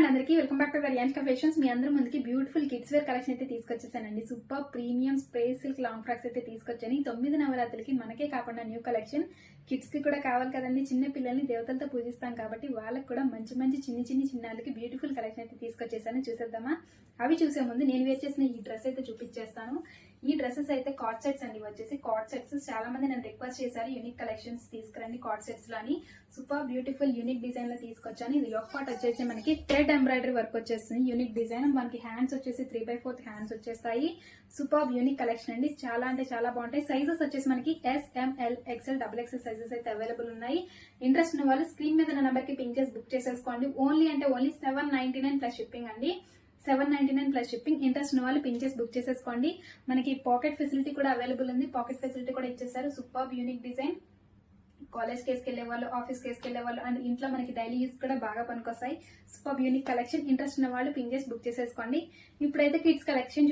And అందరికీ welcome back to Riyanshika fashions. మీ అందరూ ముందుకి బ్యూటిఫుల్ కిడ్స్ వేర్ కలెక్షన్ అయితే తీసుకొచ్చేసానండి. Super premium space silk long frocks అయితే తీసుకొచ్చాను. 9 నవరాత్రులకి మనకే కాకుండా న్యూ కలెక్షన్ కిడ్స్ కి కూడా కావాలి కదండి. చిన్న పిల్లల్ని దేవతలతో పూజిస్తాం కాబట్టి వాళ్ళకి కూడా మంచి మంచి చిన్నాళ్ళకి బ్యూటిఫుల్ కలెక్షన్ అయితే తీసుకొచ్చేసాను. చూసేద్దామా? అవి చూసే ముందు నేను వేర్ చేసిన ఈ డ్రెస్ అయితే చూపించేస్తాను. ఈ డ్రెస్సెస్ అయితే కార్డ్ సెట్స్ అండి. వచ్చేసి కార్డ్ సెట్స్ చాలా మంది నన్ను రిక్వెస్ట్ చేశారు, యూనిక్ కలెక్షన్స్ తీసుకురండి కార్డ్ సెట్స్ లో అని. సూపర్ బ్యూటిఫుల్ యూనిక్ డిజైన్ లో తీసుకొచ్చాను. ఇది యోక్ పార్ట్ వచ్చేసి మనకి థ్రెడ్ ఎంబ్రాయిడరీ వర్క్ వచ్చేస్తుంది. యూనిక్ డిజైన్, మనకి హ్యాండ్స్ వచ్చేసి 3/4 హ్యాండ్స్ వచ్చేస్తాయి. సూపర్ యూనిక్ కలెక్షన్ అండి. చాలా అంటే చాలా బాగుంటాయి. సైజెస్ వచ్చేసి మనకి SML XL XXL సైజెస్ అయితే అవైలబుల్ ఉన్నాయి. ఇంట్రెస్ట్ ఉన్న వాళ్ళు స్క్రీన్ మీద ఉన్న నెంబర్ కి పింక్ చేసి బుక్ చేసేసుకోండి. ఓన్లీ $799 ప్లస్ షిప్పింగ్ అండి. 799 ప్లస్ షిప్పింగ్. ఇంట్రెస్ట్ ఉన్న వాళ్ళు పింక్ చేసి బుక్ చేసేసుకోండి. మనకి పాకెట్ ఫెసిలిటీ కూడా అవైలబుల్ ఉంది. పాకెట్ ఫెసిలిటీ కూడా ఇచ్చేసారు. Super unique design. కాలేజ్ కేసుకి వెళ్లే వాళ్ళు, ఆఫీస్ కేసుకి వెళ్లే వాళ్ళు అండ్ ఇంట్లో మనకి డైలీ యూస్ కూడా బాగా పనికొస్తాయి. Super unique collection. ఇంట్రెస్ట్ ఉన్న వాళ్ళు పింక్ చేసి బుక్ చేసేసుకోండి. ఇప్పుడైతే కిడ్స్ కలెక్షన్